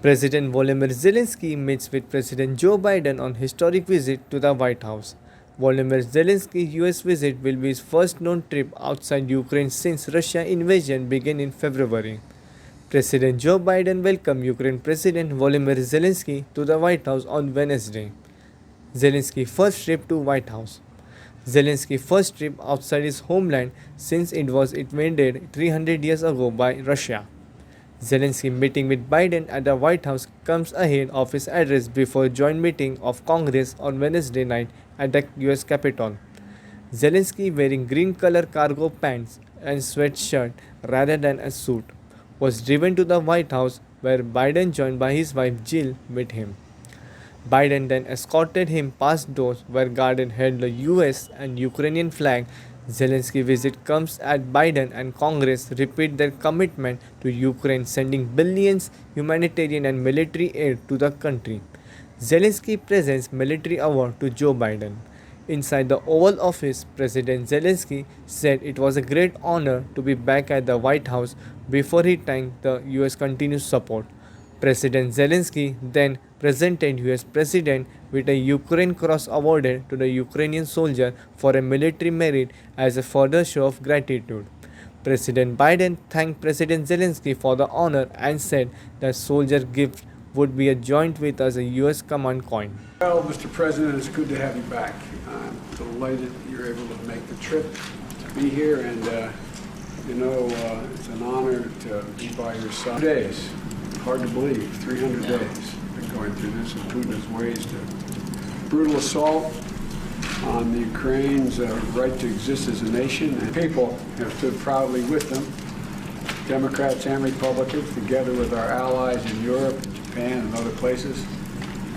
President Volodymyr Zelensky meets with President Joe Biden on historic visit to the White House. Volodymyr Zelensky's US visit will be his first known trip outside Ukraine since Russia's invasion began in February. President Joe Biden welcomed Ukraine President Volodymyr Zelensky to the White House on Wednesday. Zelensky's first trip to White House. Zelensky's first trip outside his homeland since it was invaded 300 years ago by Russia. Zelensky meeting with Biden at the White House comes ahead of his address before a joint meeting of Congress on Wednesday night at the US Capitol. Zelensky, wearing green color cargo pants and sweatshirt rather than a suit, was driven to the White House where Biden, joined by his wife Jill, met him. Biden then escorted him past doors where guards held the US and Ukrainian flag. Zelensky's visit comes as Biden and Congress repeat their commitment to Ukraine, sending billions humanitarian and military aid to the country. Zelensky presents military award to Joe Biden. Inside the Oval Office, President Zelensky said it was a great honor to be back at the White House before he thanked the US continued support. President Zelensky then presented US President with a Ukraine Cross awarded to the Ukrainian soldier for a military merit as a further show of gratitude. President Biden thanked President Zelensky for the honor and said the soldier gift would be a joint with us a US command coin. Well, Mr. President, it's good to have you back. I'm delighted you're able to make the trip to be here, and it's an honor to be by your side. 2 days, hard to believe, 300 days. Been going through this, and Putin has waged a brutal assault on the Ukraine's right to exist as a nation, and people have stood proudly with them, Democrats and Republicans, together with our allies in Europe, Japan, and other places,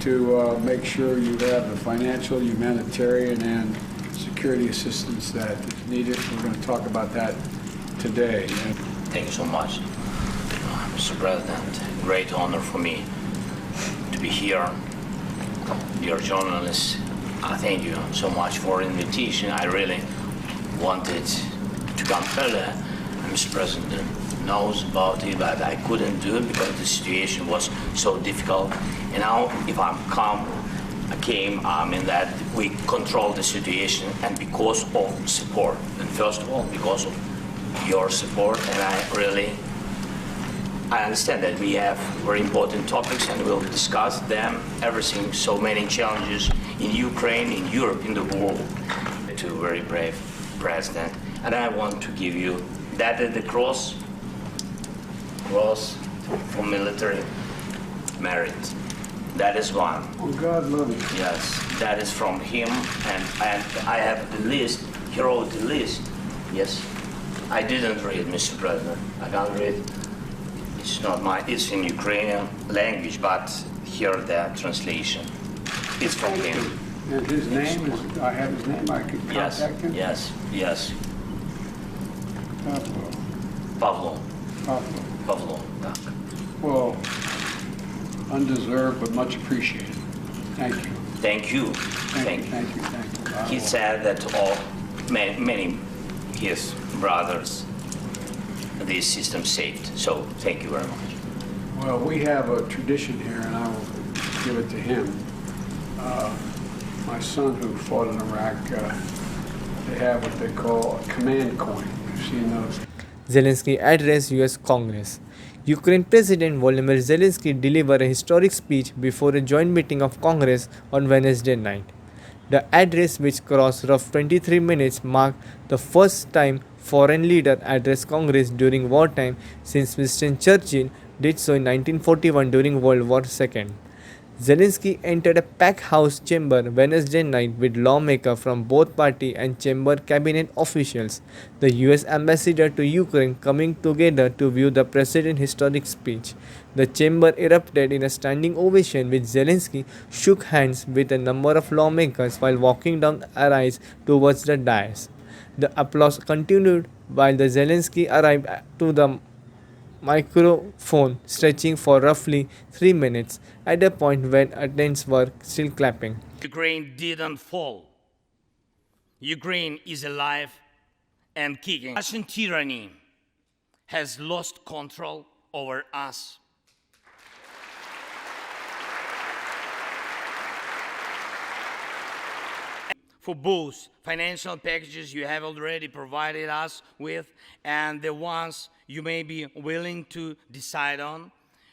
to make sure you have the financial, humanitarian, and security assistance that is needed. We're going to talk about that today. Thank you so much, Mr. President. Great honor for me to be here. Dear journalists, I thank you so much for the invitation. I really wanted to come earlier. Mr. President knows about it, but I couldn't do it because the situation was so difficult. And now, if I came, that we control the situation, and because of support. And first of all, because of your support, and I understand that we have very important topics, and we'll discuss them, everything, so many challenges in Ukraine, in Europe, in the world. To a very brave president. And I want to give you that is the cross for military merit. That is one. Oh, God love you. Yes, that is from him, and I have the list. He wrote the list. Yes, I didn't read, Mr. President. I can't read. It's in Ukrainian language, but here the translation. It's from him. And his name is, I have his name, I could contact him? Yes. Pavlo. Pavlo. Так. Well, undeserved, but much appreciated. Thank you. Thank you. Thank you. He said that many his brothers, this system saved. So thank you very much. Well, we have a tradition here, and I will give it to him. My son, who fought in Iraq, they have what they call a command coin. You've seen those. Zelensky addressed US Congress. Ukraine President Volodymyr Zelensky delivered a historic speech before a joint meeting of Congress on Wednesday night. The address, which crossed rough 23 minutes, marked the first time foreign leader addressed Congress during wartime since Winston Churchill did so in 1941 during World War II. Zelensky entered a packed House chamber Wednesday night with lawmakers from both party and chamber cabinet officials, the US ambassador to Ukraine coming together to view the president's historic speech. The chamber erupted in a standing ovation, with Zelensky shook hands with a number of lawmakers while walking down the aisle towards the dais. The applause continued while the Zelensky arrived to the microphone, stretching for roughly 3 minutes, at a point when attendees were still clapping. Ukraine didn't fall. Ukraine is alive and kicking. Russian tyranny has lost control over us. for both financial packages you have already provided us with and the ones you may be willing to decide on.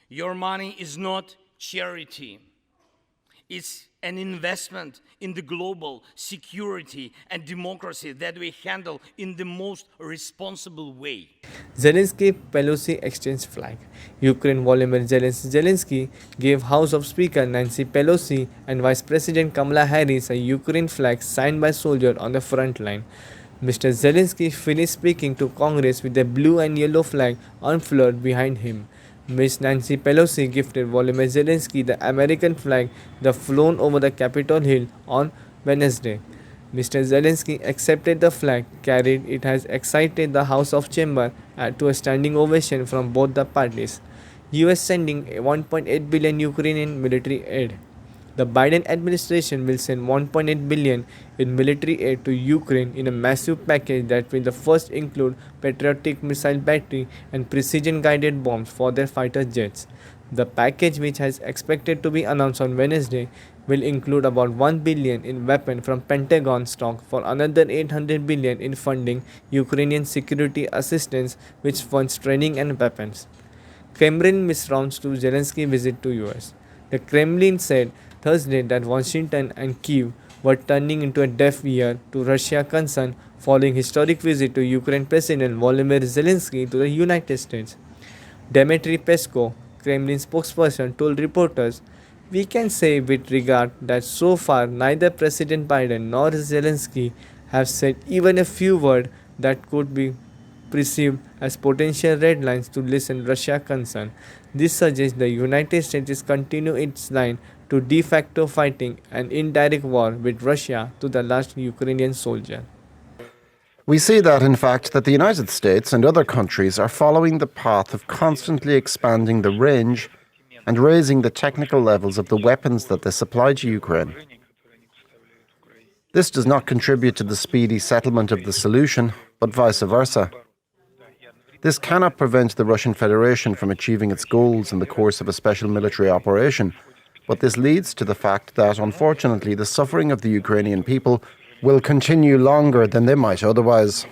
Your money is not charity. It's an investment in the global security and democracy that we handle in the most responsible way. Zelensky Pelosi exchange flag. Ukraine Volodymyr Zelensky gave House of Speaker Nancy Pelosi and Vice President Kamala Harris a Ukraine flag signed by soldiers on the front line. Mr. Zelensky finished speaking to Congress with a blue and yellow flag unfurled behind him. Ms. Nancy Pelosi gifted Volodymyr Zelensky the American flag that flown over the Capitol Hill on Wednesday. Mr. Zelensky accepted the flag carried. It has excited the House of Chamber to a standing ovation from both the parties. US sending 1.8 billion Ukrainian military aid. The Biden administration will send 1.8 billion in military aid to Ukraine in a massive package that will first include Patriot missile battery and precision-guided bombs for their fighter jets. The package, which is expected to be announced on Wednesday, will include about 1 billion in weapons from Pentagon stock for another 800 billion in funding Ukrainian security assistance, which funds training and weapons. Kremlin misrounds to Zelensky visit to US. The Kremlin said Thursday that Washington and Kyiv were turning into a deaf ear to Russia concern following historic visit to Ukraine President Volodymyr Zelensky to the United States. Dmitry Peskov, Kremlin spokesperson, told reporters, "We can say with regard that so far neither President Biden nor Zelensky have said even a few words that could be perceived as potential red lines to listen Russia concern. This suggests the United States is continuing its line to de facto fighting an indirect war with Russia to the last Ukrainian soldier." We see that, in fact, that the United States and other countries are following the path of constantly expanding the range and raising the technical levels of the weapons that they supply to Ukraine. This does not contribute to the speedy settlement of the solution, but vice versa. This cannot prevent the Russian Federation from achieving its goals in the course of a special military operation, but this leads to the fact that, unfortunately, the suffering of the Ukrainian people will continue longer than they might otherwise.